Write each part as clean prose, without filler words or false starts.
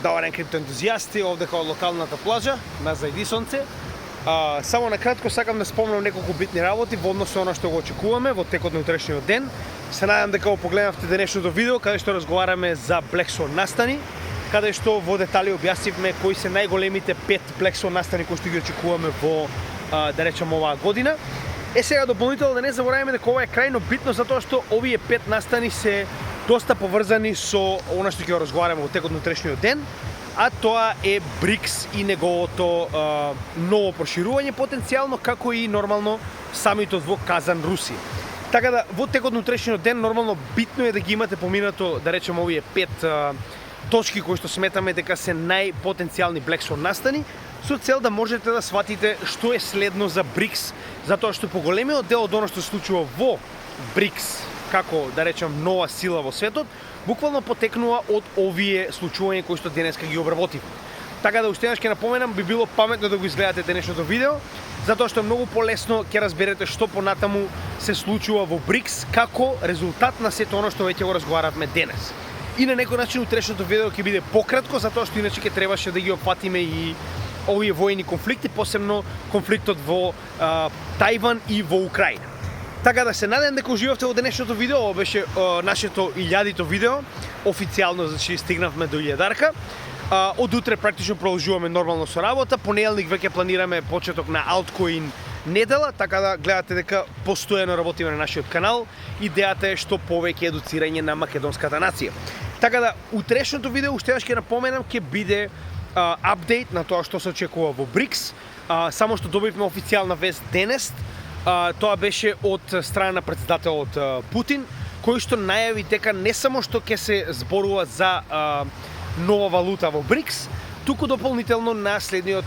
Добар ден, криптоентузијасти, овде као локалната плажа на Зајдисонце. Само на кратко сакам да спомнам неколку битни работи во однос со она што го очекуваме во текот на утрешниот ден. Се надам дека го погледнавте денешното видео каде што разговараме за Black Swan настани, каде што во детали објаснивме кои се најголемите 5 Black Swan настани кои што ги очекуваме во да речем оваа година. Сега дополнително да не забораваме дека ова е крајно битно затоа што овие 5 настани се доста поврзани со она што ќе го разговараме во текот на утрешниот ден, а тоа е БРИКС и неговото ново проширување потенцијално, како и нормално самитот во Казан, Русија. Така да во текот на утрешниот ден нормално битно е да ги имате поминато, да речем, овие 5 точки кои што сметаме дека се најпотенцијални Black Swan настани, со цел да можете да сватите што е следно за БРИКС, затоа што поголемиот дел од она што се случува во БРИКС како, да речем, нова сила во светот, буквално потекнува од овие случувања кои што денеска ги обработив. Така да уште еднаш ќе напоменам, би било паметно да го изгледате денешното видео, затоа што многу полесно ќе разберете што понатаму се случува во БРИКС како резултат на сето оно што веќе го разговаравме денес. И на некој начин утрешното видео ќе биде пократко, затоа што иначе ќе требаше да ги опфатиме и овие војни конфликти, посебно конфликтот во Тајван и во Украина. Така да се надевам дека уживавте во денешното видео. Ова беше нашето 1000-то видео. Официјално, значи, стигнавме до 1000-дарка. Од утре практично продолжуваме нормално со работа. Понеделник веќе планираме почеток на Altcoin недела, така да гледате дека постојано работиме на нашиот канал. Идејата е што повеќе едуцирање на македонската нација. Така да утрешното видео уште еднаш ќе напоменам ќе биде апдейт на тоа што се очекува во БРИКС. Само што добивме официјална вест денес. Тоа беше од страна на претседателот Путин, кој што најави дека не само што ќе се зборува за нова валута во БРИКС, туку дополнително на следниот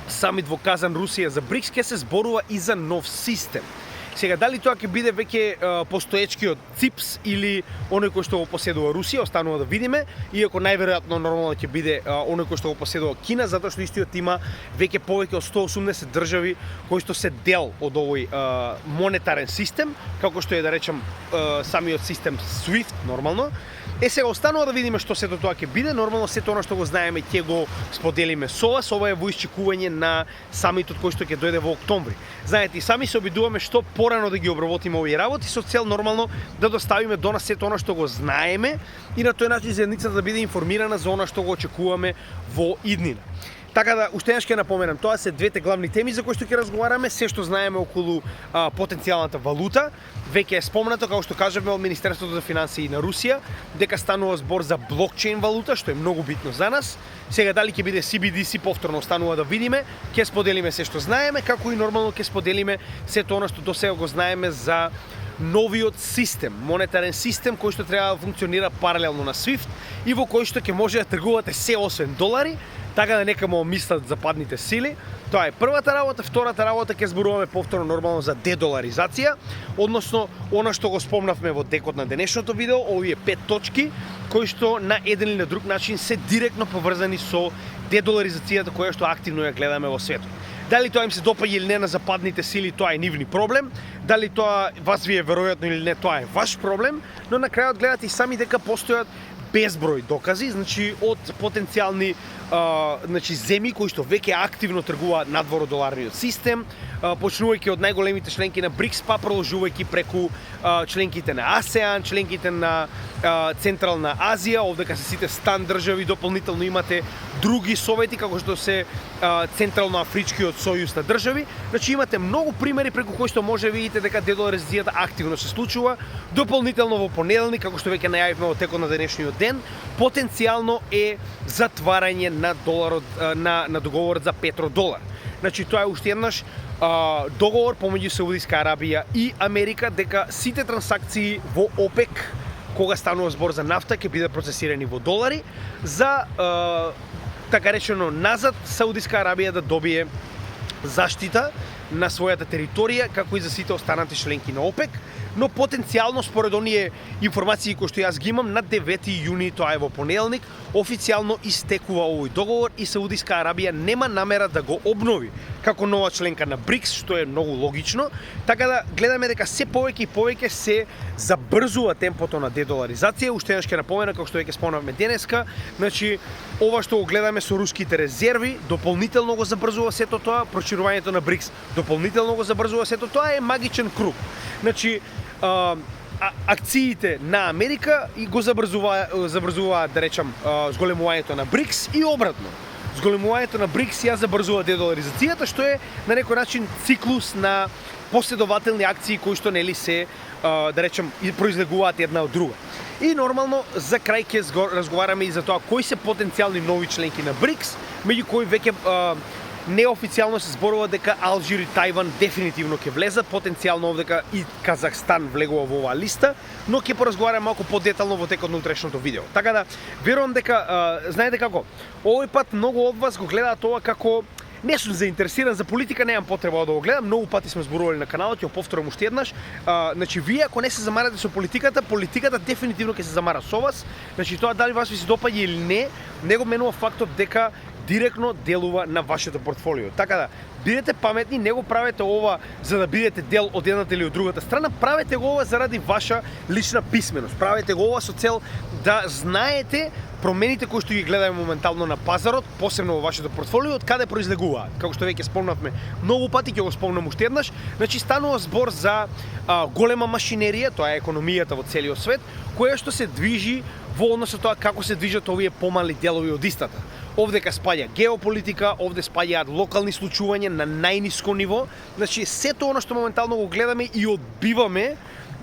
самит во Казан, Русија за БРИКС ќе се зборува и за нов систем. Сега, дали тоа ќе биде веќе постоечкиот ЦИПС или оној кој што го поседува Русија, останува да видиме, иако најверојатно нормално ќе биде оној кој што го поседува Кина, затоа што истиот има веќе повеќе од 180 држави кои што се дел од овој монетарен систем, како што е, да речем, самиот систем SWIFT нормално. Сега останува да видиме што сето тоа ќе биде. Нормално сето она што го знаеме ќе го споделиме со вас. Ова е во исчекување на самитот кој што ќе дојде во октомври. Знаете, и сами се обидуваме што порано да ги обработиме овие работи со цел нормално да доставиме до нас сето она што го знаеме и на тој начин заедницата да биде информирана за она што го очекуваме во иднина. Така да, уште еднаш ќе напоменам, тоа се двете главни теми за кои што ќе разговараме, се што знаеме околу потенцијалната валута. Веќе е спомнато, како што кажавме од Министерството за финансии на Русија, дека станува збор за блокчейн валута, што е многу битно за нас. Сега дали ќе биде CBDC, повторно останува да видиме, ќе споделиме се што знаеме, како и нормално ќе споделиме сето она што досега го знаеме за новиот систем, монетарен систем кој што треба да функционира паралелно на SWIFT и во кој што ќе може да тргувате се освен долари. Така да нека му мислат западните сили. Тоа е првата работа. Втората работа ќе зборуваме повторно нормално за дедоларизација, односно она што го спомнавме во текот на денешното видео, овие 5 точки кои што на еден или на друг начин се директно поврзани со дедоларизацијата која што активно ја гледаме во светот. Дали тоа им се допаѓа или не на западните сили, тоа е нивни проблем. Дали тоа вас ви е веројатно или не, тоа е ваш проблем, но на крајот гледате и сами дека постојат безброј докази, значи од потенцијални земји кои што веќе активно тргуваат надвор од доларниот систем, почнувајќи од најголемите членки на БРИКС, па продолжувајќи преку членките на АСЕАН, членките на Централна Азија, овдека се сите стан држави, дополнително имате други совети како што се Централно-Афричкиот сојуз на држави. Значи имате многу примери преку кои што може видите дека дедоларизацијата активно се случува. Дополнително во понеделник, како што веќе најавивме во текот на денешниот ден, потенцијално е затварање на доларот на договорот за петродолар. Значи тоа е уште еднаш договор помеѓу Саудиска Арабија и Америка дека сите трансакции во ОПЕК, кога станува збор за нафта, ќе бидат процесирани во долари, за така речено назад Саудиска Арабија да добие заштита на својата територија, како и за сите останати членки на ОПЕК, но потенцијално според оние информации кои што јас ги имам, на 9 јуни, тоа е во понеделник, официјално истекува овој договор и Саудиска Арабија нема намера да го обнови. како нова членка на БРИКС, што е многу логично, така да гледаме дека се повеќе и повеќе се забрзува темпото на дедоларизација. Уште еднаш ќе напомена, како што веќе спомнавме денеска, значи ова што го гледаме со руските резерви, дополнително го забрзува сето тоа, проширувањето на БРИКС дополнително го забрзува сето тоа, е магичен круг. Значи акциите на Америка и го забрзуваат, да речам, зголемувањето на БРИКС и обратно. Зголемувањето на БРИКС ја забрзува дедоларизацијата, што е на некој начин циклус на последователни акции кои што нели се, да речем, произлегуваат една од друга. И нормално за крај ќе разговараме и за тоа кои се потенцијални нови членки на БРИКС, меѓу кои веќе неофицијално се зборува дека Алжир и Тајван дефинитивно ќе влезат, потенцијално овдека и Казахстан влегува во оваа листа, но ќе поразговараме малку подетално во текот на утрешното видео. Така да, верувам дека, знаете како, овој пат многу од вас го гледаат ова како не сум заинтересиран за политика, немам потреба да го гледам, многу пати сме зборували на каналот, ќе го повторам уште еднаш. Значи, вие ако не се замарате со политиката, политиката дефинитивно ќе се замара со вас. Значи, тоа дали вас ви се допаѓа или не го менува фактот дека директно делува на вашето портфолио. Така да, бидете паметни, не го правете ова за да бидете дел од едната или од другата страна, правете го ова заради ваша лична писменост. Правете го ова со цел да знаете промените кои што ги гледаме моментално на пазарот, посебно во вашето портфолио, од каде произлегуваат. Како што веќе спомнавме многу пати, ќе го спомнам уште еднаш, значи станува збор за голема машинерија, тоа е економијата во целиот свет, која што се движи во однос со тоа како се движат овие помали делови од истата. Овдека спаѓа геополитика, овде спаѓаат локални случувања на најниско ниво, значи сето оно што моментално го гледаме и одбиваме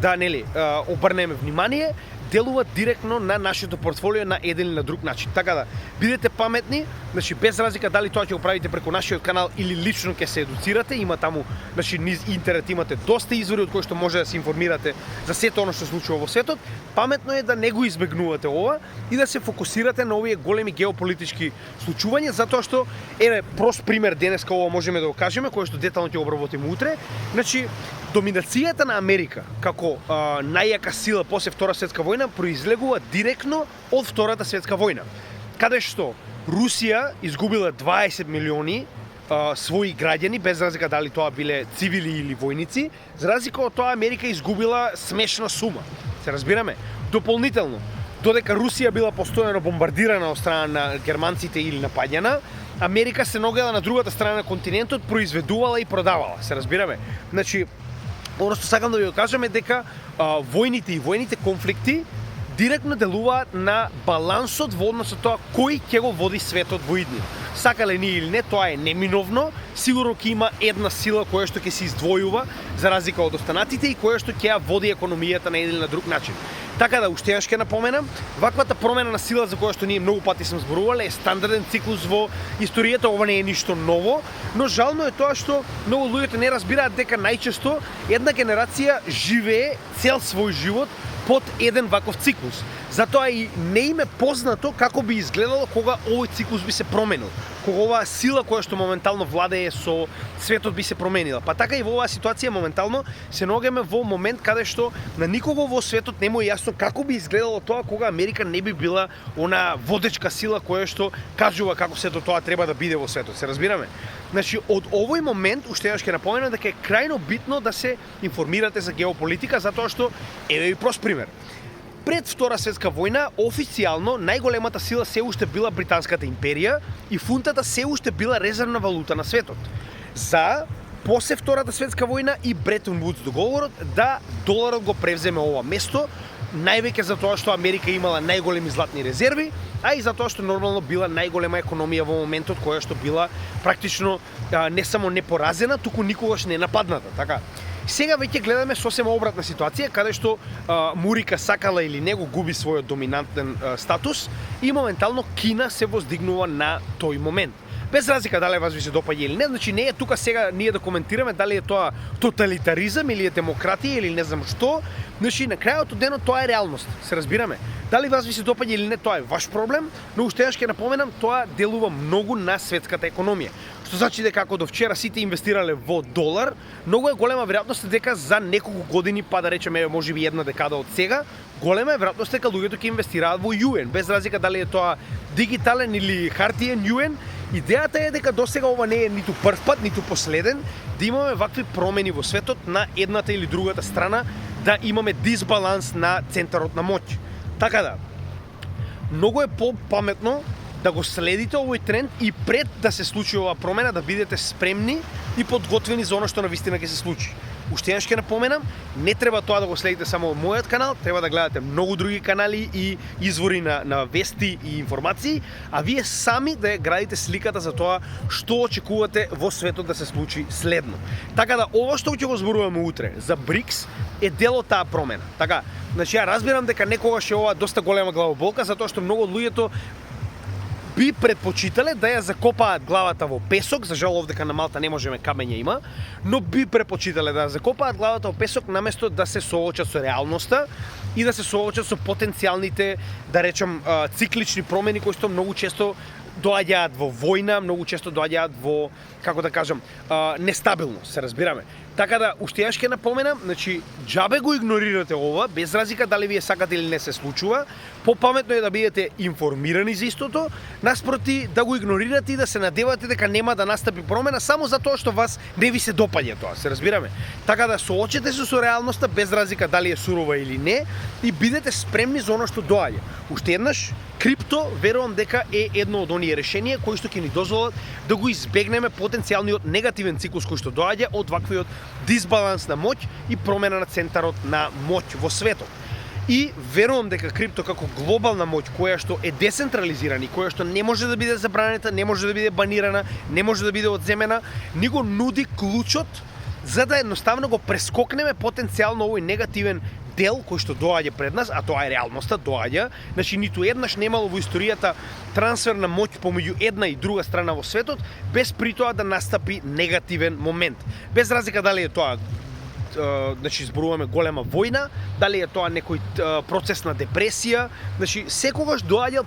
да нели обрнеме внимание, делува директно на нашето портфолио на еден или на друг начин. Така да, бидете паметни, значи без разлика дали тоа ќе го правите преку нашиот канал или лично ќе се едуцирате, има таму, значи низ интернет имате доста извори од кои што може да се информирате за сето оно што се случува во светот. Паметно е да не го избегнувате ова и да се фокусирате на овие големи геополитички случувања, затоа што еве прост пример денеска ова можеме да го кажеме, кој што детално ќе го обработиме утре. Значи доминацијата на Америка како најјака сила после Втора светска војна произлегува директно од Втората светска војна, каде што Русија изгубила 20 милиони своји граѓани, без разлика дали тоа биле цивили или војници, за разлика од тоа Америка изгубила смешна сума. Се разбираме? Дополнително, додека Русија била постојано бомбардирана од страна на германците или напаѓана, Америка се наоѓала на другата страна на континентот, произведувала и продавала. Се разбираме? Значи, оно што сакам да ви го кажам е дека војните и војните конфликти директно делуваат на балансот во однос со тоа кој ќе го води светот во иднина. Сакале ние или не, тоа е неминовно. Сигурно ќе има една сила која што ќе се издвојува за разлика од останатите и која што ќе ја води економијата на еден или на друг начин. Така да, уште еднаш ќе напоменам, ваквата промена на сила за која што ние многу пати сме зборувале е стандарден циклус во историјата, ова не е ништо ново, но жално е тоа што многу луѓето не разбираат дека најчесто една генерација живее цел свој живот под еден ваков циклус. Затоа и не им е познато како би изгледало кога овој циклус би се променил, кога оваа сила која што моментално владее со светот би се променила. Па така и во оваа ситуација моментално се наоѓаме во момент каде што на никого во светот не му е јасно како би изгледало тоа кога Америка не би била она водечка сила која што кажува како сето тоа треба да биде во светот. Се разбираме? Значи, од овој момент, уште еднаш ќе напоменам дека е крајно битно да се информирате за геополитика, затоа што, еве ви прост пример. Пред Втора светска војна, официјално најголемата сила се уште била Британската империја и фунтата се уште била резервна валута на светот. За после Втората светска војна и Бретон Вудс договорот да доларот го превземе ова место, највеќе за тоа што Америка имала најголеми златни резерви, а и за тоа што нормално била најголема економија во моментот која што била практично не само непоразена, туку никогаш не нападната, така. Сега веќе гледаме сосема обратна ситуација, каде што Мурика сакала или не го губи својот доминантен статус и моментално Кина се воздигнува на тој момент. Без разлика дали вас ви се допаѓа или не, значи не е тука сега ние да коментираме дали е тоа тоталитаризам или е демократија или не знам што, значи на крајот од денот тоа е реалност, се разбираме. Дали вас ви се допаѓа или не, тоа е ваш проблем, но уште еднаш ќе напоменам, тоа делува многу на светската економија. Што значи дека ако до вчера сите инвестирале во долар, многу е голема веројатност дека за неколку години, па да речеме можеби една декада од сега, голема е веројатност дека луѓето ќе инвестираат во јуен, без разлика дали е тоа дигитален или хартиен јуен, Идејата е дека досега ова не е ниту прв пат, ниту последен да имаме вакви промени во светот на едната или другата страна, да имаме дисбаланс на центарот на моќ. Така да, многу е по-паметно да го следите овој тренд и пред да се случи оваа промена да бидете спремни и подготвени за она што навистина ќе се случи. Уште еднаш ќе напоменам, не треба тоа да го следите само од мојот канал, треба да гледате многу други канали и извори на вести и информации, а вие сами да ја градите сликата за тоа што очекувате во светот да се случи следно. Така да, ова што ќе го зборуваме утре за БРИКС е дел од таа промена. Така, значи ја разбирам дека некогаш е ова доста голема главоболка, затоа што многу од луѓето би предпочитале да ја закопаат главата во песок, за жал овдека на Малта не можеме, камења има, но би предпочитале да ја закопаат главата во песок наместо да се соочат со реалноста и да се соочат со потенцијалните, да речем, циклични промени кои што многу често доаѓаат во војна, многу често доаѓаат во, како да кажам, нестабилност, се разбираме. Така да, уште јас ќе напоменам, значи, џабе го игнорирате ова, без разлика дали вие сакате или не се случува, попаметно е да бидете информирани за истото, наспроти да го игнорирате и да се надевате дека нема да настапи промена само затоа што вас не ви се допаѓа тоа, се разбираме. Така да, соочете се со реалноста без разлика дали е сурова или не и бидете спремни за она што доаѓа. Уште еднаш, крипто, верувам дека е едно од оние решенија кои што ќе ни дозволат да го избегнеме потенцијалниот негативен циклус кој што доаѓа од ваквиот дисбаланс на моќ и промена на центарот на моќ во светот. И верувам дека крипто како глобална моќ која што е децентрализирана и која што не може да биде забранета, не може да биде банирана, не може да биде одземена, ни го нуди клучот за да едноставно го прескокнеме потенцијално овој негативен дел кој што доаѓа пред нас, а тоа е реалноста, доаѓа. Значи, ниту еднаш немало во историјата трансфер на моќ помеѓу една и друга страна во светот, без при тоа да настапи негативен момент. Без разлика дали е тоа значи зборуваме голема војна, дали е тоа некој процес на депресија, значи секогаш доаѓа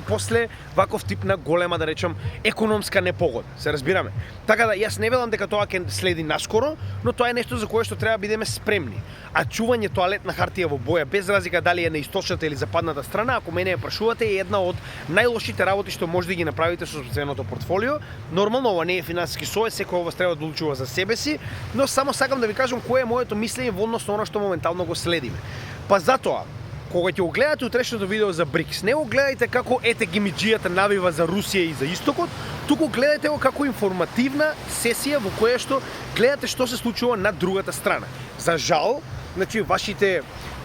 после ваков тип на голема, да речем, економска непогода, се разбираме. Така да, јас не велам дека тоа ќе следи наскоро, но тоа е нешто за кое што треба да бидеме спремни. А чување тоалетна хартија во боја, без разлика дали е на источната или западната страна, ако мене ја прашувате, е една од најлошите работи што може да ги направите со собственото портфолио. Нормално, ова не е финансиски совет, секој од вас треба да одлучува за себе си, но само сакам да ви кажам кое е моето мислење во однос на она што моментално го следиме. Па затоа, кога ќе го гледате утрешното видео за БРИКС, не го гледајте како ете гимиџијата навива за Русија и за Истокот, туку гледајте го како информативна сесија во која што гледате што се случува на другата страна. За жал, значи вашите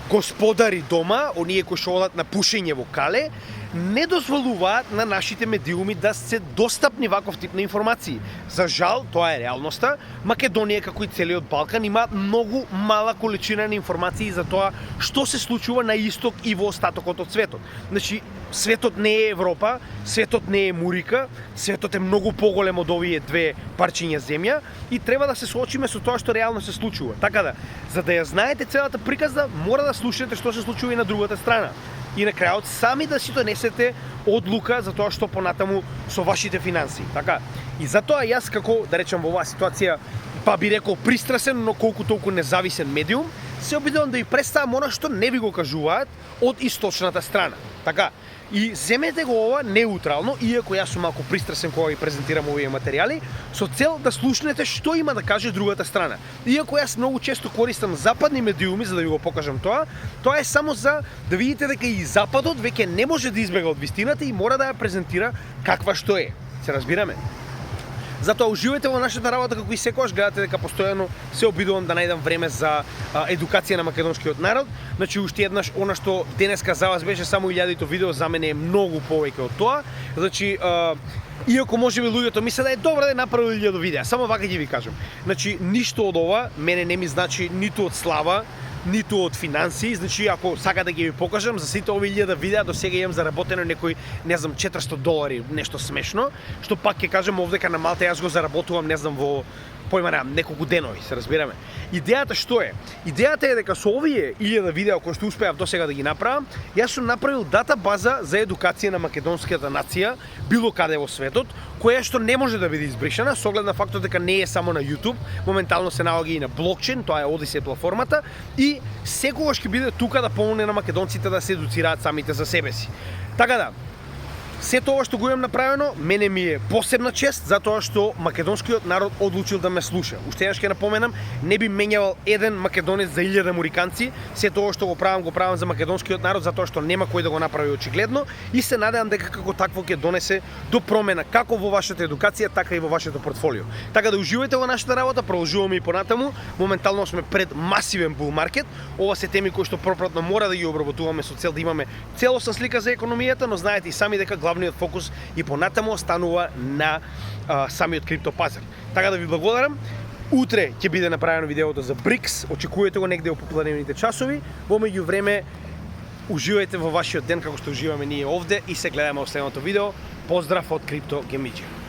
господари дома, оние кои што одат на пушење во кале, не дозволуваат на нашите медиуми да се достапни ваков тип на информации. За жал, тоа е реалноста. Македонија, како и целиот Балкан, имаат многу мала количина на информации за тоа што се случува на исток и во остатокот од светот. Значи, светот не е Европа, светот не е Мурика, светот е многу поголем од овие две парчиња земја и треба да се соочиме со тоа што реално се случува. Така да, за да ја знаете целата приказна, мора да слушате што се случува и на другата страна. И на крајот сами да си донесете одлука за тоа што понатаму со вашите финанси. Така. И затоа јас како, да речем, во оваа ситуација, па би рекол пристрасен, но колку толку независен медиум, се обидувам да ви представам она што не ви го кажуваат од источната страна. Така. И земете го ова неутрално, иако јас сум малку пристрасен кога ги презентирам овие материјали, со цел да слушнете што има да каже другата страна. Иако јас многу често користам западни медиуми за да ви го покажам тоа, тоа е само за да видите дека и Западот веќе не може да избега од вистината и мора да ја презентира каква што е. Се разбираме? Затоа уживајте во нашата работа како и секогаш, гледате дека постојано се обидувам да најдам време за едукација на македонскиот народ. Значи уште еднаш она што денеска за вас беше само 1000 видео, за мене е многу повеќе од тоа. Значи иако можеби луѓето мислат да е добро да направил 1000 видеа, само вака ќе ви кажам. Значи ништо од ова мене не ми значи ниту од слава, ниту од финансии, значи ако сака да ги ви покажам за сите овие 1000 видеа до сега имам заработено некој, не знам, $400, нешто смешно, што пак ќе кажам овдека на Малта јас го заработувам, не знам, во појма немам, неколку денови, се разбираме. Идејата што е? Идејата е дека со овие 1000 видеа кои што успеав досега да ги направам, јас сум направил дата база за едукација на македонската нација било каде во светот, која што не може да биде избришана со оглед на фактот дека не е само на YouTube, моментално се наоѓа и на блокчейн, тоа е Odyssey платформата и секогаш ќе биде тука да помогне на македонците да се едуцираат самите за себе си. Така да, Сето ова што го имам направено, мене ми е посебна чест, затоа што македонскиот народ одлучил да ме слуша. Уште еднаш ќе напоменам, не би менјавал еден македонец за 1000 американци. Сето ова што го правам за македонскиот народ, затоа што нема кој да го направи очигледно и се надевам дека како такво ќе донесе до промена како во вашата едукација, така и во вашето портфолио. Така да уживајте во нашата работа, продолжуваме и понатаму. Моментално сме пред масивен бул маркет. Ова се теми кои што пропратно мора да ги обработуваме со цел да имаме целосна слика за економијата, но знаете и сами дека главниот фокус и понатаму останува на самиот крипто пазар. Така да ви благодарам. Утре ќе биде направено видеото за БРИКС, очекувате го негде во попладневните часови. Во меѓувреме уживајте во вашиот ден како што уживаме ние овде и се гледаме во следното видео. Поздрав од Крипто Гемиџи.